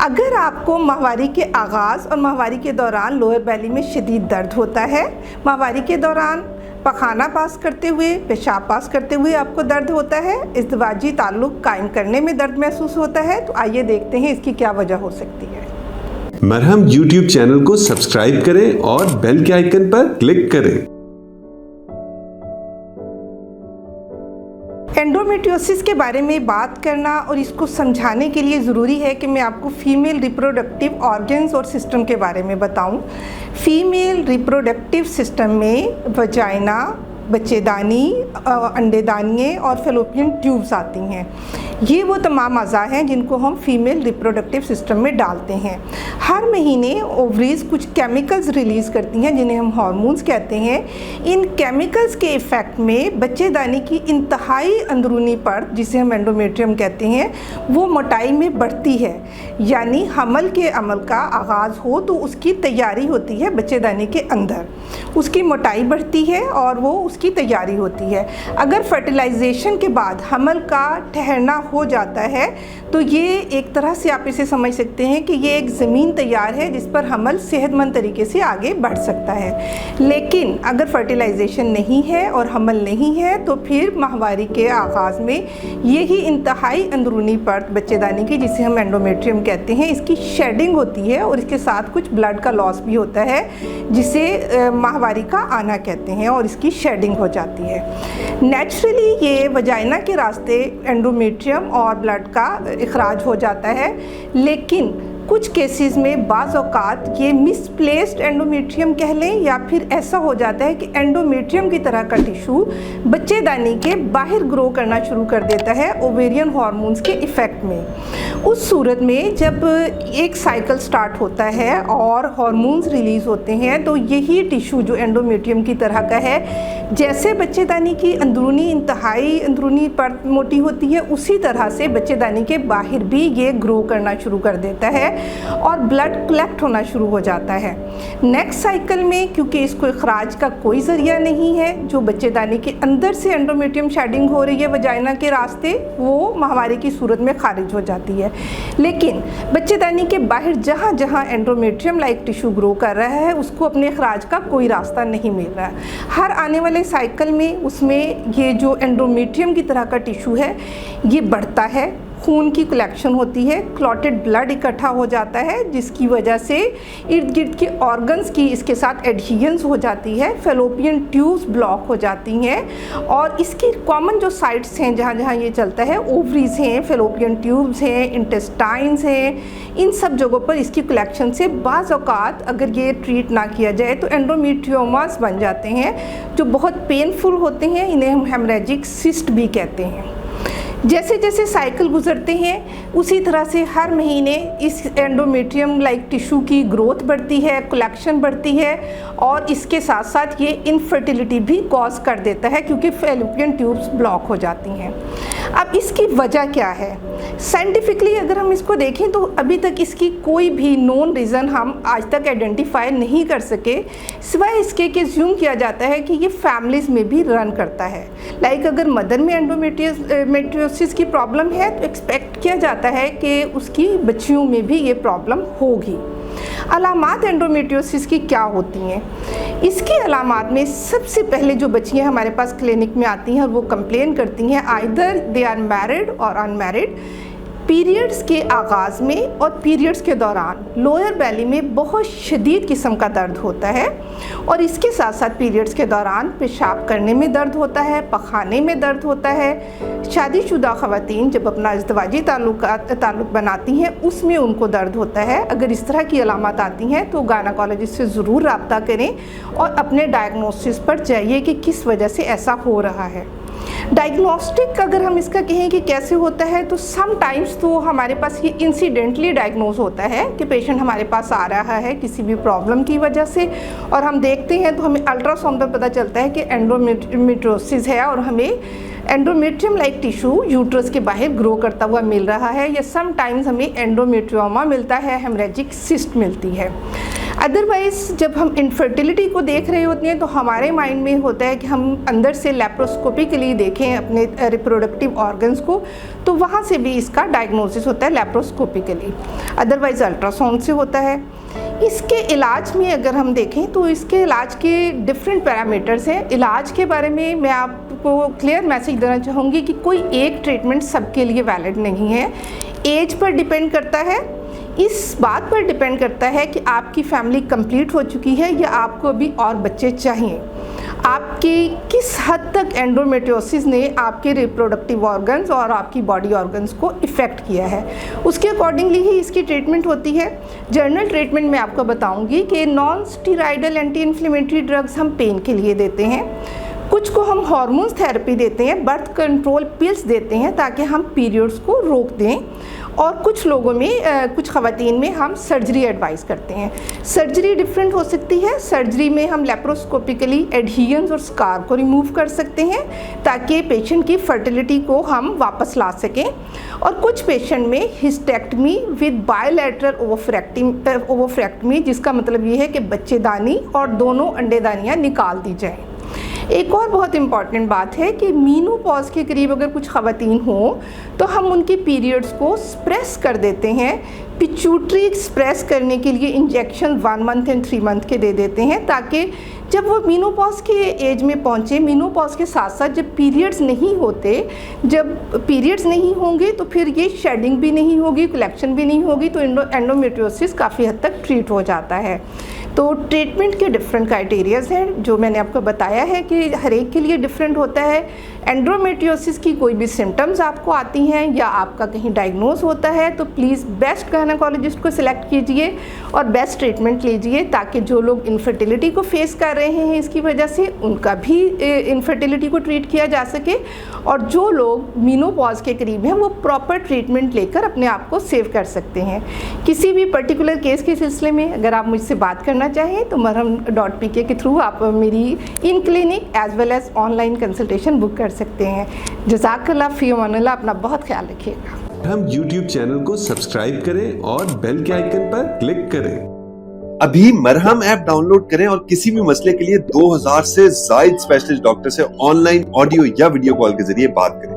अगर आपको माहवारी के आगाज़ और माहवारी के दौरान लोअर बेली में शदीद दर्द होता है, माहवारी के दौरान पखाना पास करते हुए, पेशाब पास करते हुए आपको दर्द होता है, इज़्दिवाजी ताल्लुक़ कायम करने में दर्द महसूस होता है, तो आइए देखते हैं इसकी क्या वजह हो सकती है। मरहम YouTube चैनल को सब्सक्राइब करें और बेल के आइकन पर क्लिक करें। एंडोमेट्रियोसिस के बारे में बात करना और इसको समझाने के लिए ज़रूरी है कि मैं आपको फीमेल रिप्रोडक्टिव ऑर्गन्स और सिस्टम के बारे में बताऊं। फीमेल रिप्रोडक्टिव सिस्टम में वजाइना, बच्चेदानी, अंडेदानियाँ और फेलोपियन ट्यूब्स आती हैं। ये वो तमाम अज़ा हैं जिनको हम फीमेल रिप्रोडक्टिव सिस्टम में डालते हैं। हर महीने ओवरीज कुछ केमिकल्स रिलीज़ करती हैं जिन्हें हम हार्मोन्स कहते हैं। इन केमिकल्स के इफ़ेक्ट में बच्चेदानी की इंतहाई अंदरूनी परत, जिसे हम एंडोमेट्रियम कहते हैं, वो मोटाई में बढ़ती है। यानी हमल के अमल का आगाज़ हो तो उसकी तैयारी होती है बच्चेदानी के अंदर, उसकी मोटाई बढ़ती है और वो उसकी तैयारी होती है। अगर फर्टिलाइजेशन के बाद हमल का ठहरना हो जाता है तो ये एक तरह से आप इसे समझ सकते हैं कि ये एक ज़मीन तैयार है जिस पर हमल सेहतमंद तरीके से आगे बढ़ सकता है। लेकिन अगर फर्टिलाइजेशन नहीं है और हमल नहीं है तो फिर माहवारी के आगाज़ में यही इंतहाई अंदरूनी परत बच्चेदानी की, जिसे हम एंडोमेट्रियम कहते हैं, इसकी शेडिंग होती है और इसके साथ कुछ ब्लड का लॉस भी होता है जिसे माहवारी का आना कहते हैं और इसकी शेडिंग हो जाती है। नेचुरली ये वजाइना के रास्ते एंडोमेट्रियम और ब्लड का इखराज हो जाता है, लेकिन कुछ केसेस में बाज़ औक़ात ये मिसप्लेस्ड एंडोमेट्रियम कह लें या फिर ऐसा हो जाता है कि एंडोमेट्रियम की तरह का टिश्यू बच्चेदानी के बाहर ग्रो करना शुरू कर देता है ओवेरियन हार्मोन्स के इफ़ेक्ट में। उस सूरत में जब एक साइकिल स्टार्ट होता है और हार्मोन्स रिलीज़ होते हैं तो यही टिश्यू जो एंडोमेट्रियम की तरह का है, जैसे बच्चेदानी की अंदरूनी इंतहाई अंदरूनी परत मोटी होती है, उसी तरह से बच्चेदानी के बाहर भी ये ग्रो करना शुरू कर देता है और ब्लड कलेक्ट होना शुरू हो जाता है। नेक्स्ट साइकिल में क्योंकि इसको इखराज का कोई ज़रिया नहीं है, जो बच्चेदानी के अंदर से एंडोमेट्रियम शेडिंग हो रही है वजाइना के रास्ते, वो माहवारी की सूरत में खारिज हो जाती है। लेकिन बच्चेदानी के बाहर जहाँ जहाँ एंडोमेट्रियम लाइक टिश्यू ग्रो कर रहा है उसको अपने इखराज का कोई रास्ता नहीं मिल रहा है। हर आने वाले साइकिल में उसमें ये जो एंडोमेट्रियम की तरह का टिश्यू है ये बढ़ता है, खून की कलेक्शन होती है, क्लॉटेड ब्लड इकट्ठा हो जाता है, जिसकी वजह से इर्द गिर्द के ऑर्गन्स की इसके साथ एडहेरेंस हो जाती है, फेलोपियन ट्यूब्स ब्लॉक हो जाती हैं और इसकी कॉमन जो साइट्स हैं जहाँ जहाँ ये चलता है, ओवरीज हैं, फेलोपियन ट्यूब्स हैं, इंटेस्टाइन्स हैं, इन सब जगहों पर इसकी कलेक्शन से बाज़ औक़ात अगर ये ट्रीट ना किया जाए तो एंडोमेट्रियोमास बन जाते हैं जो बहुत पेनफुल होते हैं। इन्हें हम हेमरेजिक सिस्ट भी कहते हैं। जैसे जैसे साइकिल गुजरते हैं उसी तरह से हर महीने इस एंडोमेट्रियम लाइक टिश्यू की ग्रोथ बढ़ती है, कलेक्शन बढ़ती है और इसके साथ साथ ये इनफर्टिलिटी भी कॉज कर देता है क्योंकि फेलोपियन ट्यूब्स ब्लॉक हो जाती हैं। अब इसकी वजह क्या है? साइंटिफिकली अगर हम इसको देखें तो अभी तक इसकी कोई भी नोन रीज़न हम आज तक आइडेंटिफाई नहीं कर सके, सिवाय इसके कि ज़्यूम किया जाता है कि ये फैमिलीज़ में भी रन करता है। लाइक अगर मदर में एंडोमेट्रियोसिस की प्रॉब्लम है तो एक्सपेक्ट किया जाता है कि उसकी बच्चियों में भी ये प्रॉब्लम होगी। अलामात एंडोमेट्रियोसिस की क्या होती हैं? इसकी अलामात में सबसे पहले जो बच्चियां हमारे पास क्लिनिक में आती हैं और वो कंप्लेन करती हैं, आइदर दे आर मैरिड और अनमैरिड, पीरियड्स के आगाज़ में और पीरियड्स के दौरान लोअर बेली में बहुत शदीद किस्म का दर्द होता है और इसके साथ साथ पीरियड्स के दौरान पेशाब करने में दर्द होता है, पखाने में दर्द होता है। शादीशुदा ख़वातीन जब अपना इज़्दिवाजी ताल्लुक़ बनाती हैं उसमें उनको दर्द होता है। अगर इस तरह की अलामत आती हैं तो गायनेकोलॉजिस्ट से ज़रूर रब्ता करें और अपने डायग्नोसिस पर जाइए कि किस वजह से ऐसा हो रहा है। डायग्नोस्टिक अगर हम इसका कहें कि कैसे होता है तो समटाइम्स तो हमारे पास ये इंसिडेंटली डायग्नोज होता है कि पेशेंट हमारे पास आ रहा है किसी भी प्रॉब्लम की वजह से और हम देखते हैं तो हमें अल्ट्रासाउंड पर पता चलता है कि एंडोमेट्रियोसिस है और हमें एंडोमेट्रियम लाइक टिश्यू यूट्रस के बाहर ग्रो करता हुआ मिल रहा है, या समटाइम्स हमें एंडोमेट्रियोमा मिलता है, हेमरेजिक सिस्ट मिलती है। अदरवाइज़ जब हम इनफर्टिलिटी को देख रहे होते हैं तो हमारे माइंड में होता है कि हम अंदर से लैप्रोस्कोपिकली देखें अपने रिप्रोडक्टिव ऑर्गन्स को, तो वहाँ से भी इसका डायग्नोसिस होता है लैप्रोस्कोपिकली, अदरवाइज़ अल्ट्रासाउंड से होता है। इसके इलाज में अगर हम देखें तो इसके इलाज के डिफरेंट पैरामीटर्स हैं। इलाज के बारे में मैं आपको क्लियर मैसेज देना चाहूँगी कि कोई एक ट्रीटमेंट सबके लिए वैलिड नहीं है। एज पर डिपेंड करता है, इस बात पर डिपेंड करता है कि आपकी फैमिली कंप्लीट हो चुकी है या आपको अभी और बच्चे चाहिए, आपकी किस हद तक एंडोमेट्रियोसिस ने आपके रिप्रोडक्टिव ऑर्गन्स और आपकी बॉडी ऑर्गन्स को इफ़ेक्ट किया है, उसके अकॉर्डिंगली ही इसकी ट्रीटमेंट होती है। जनरल ट्रीटमेंट में आपको बताऊंगी कि non steroidal anti inflammatory drugs हम पेन के लिए देते हैं, कुछ को हम हार्मोन्स थेरेपी देते हैं, बर्थ कंट्रोल पिल्स देते हैं ताकि हम पीरियड्स को रोक दें, और कुछ लोगों में कुछ ख़वातीन में हम सर्जरी एडवाइस करते हैं। सर्जरी डिफरेंट हो सकती है। सर्जरी में हम लेप्रोस्कोपिकली एडहेजन्स और स्कार को रिमूव कर सकते हैं ताकि पेशेंट की फर्टिलिटी को हम वापस ला सकें, और कुछ पेशेंट में हिस्टेक्टमी विद बायलैटरल ओवोफ्रेक्टमी, जिसका मतलब ये है कि बच्चेदानी और दोनों अंडेदानियाँ निकाल दी जाएँ। एक और बहुत इम्पॉर्टेंट बात है कि मीनोपॉज के करीब अगर कुछ ख़वातीन हो तो हम उनके पीरियड्स को स्प्रेस कर देते हैं। पिट्यूटरी स्प्रेस करने के लिए इंजेक्शन 1 मंथ एंड 3 मंथ के दे देते हैं ताकि जब वो मीनोपॉज के एज में पहुँचे, मीनोपॉज के साथ साथ जब पीरियड्स नहीं होते, जब पीरियड्स नहीं होंगे तो फिर ये शेडिंग भी नहीं होगी, कलेक्शन भी नहीं होगी, तो एंडोमेट्रियोसिस काफ़ी हद तक ट्रीट हो जाता है। तो ट्रीटमेंट के डिफरेंट क्राइटेरियाज हैं जो मैंने आपको बताया है कि हर एक के लिए डिफरेंट होता है। एंडोमेट्रियोसिस की कोई भी सिम्टम्स आपको आती हैं या आपका कहीं डायग्नोज होता है तो प्लीज़ बेस्ट गायनेकोलॉजिस्ट को सिलेक्ट कीजिए और बेस्ट ट्रीटमेंट लीजिए ताकि जो लोग इनफर्टिलिटी को फेस कर रहे हैं इसकी वजह से उनका भी इनफर्टिलिटी को ट्रीट किया जा सके, और जो लोग मीनोपॉज के करीब हैं वो प्रॉपर ट्रीटमेंट लेकर अपने आप को सेव कर सकते हैं। किसी भी पर्टिकुलर केस के सिलसिले में अगर आप मुझसे बात करना चाहें तो marham.pk के थ्रू आप मेरी in clinic as well as online consultation book कर सकते हैं। जज़ाकल्लाह, फ़ी अमानिल्लाह, अपना बहुत ख्याल रखिएगा। हम YouTube चैनल को सब्सक्राइब करें और बेल के आइकन पर क्लिक करें। अभी मरहम ऐप डाउनलोड करें और किसी भी मसले के लिए 2000 से ज्यादा स्पेशलिस्ट डॉक्टर से ऑनलाइन ऑडियो या वीडियो कॉल के जरिए बात करें।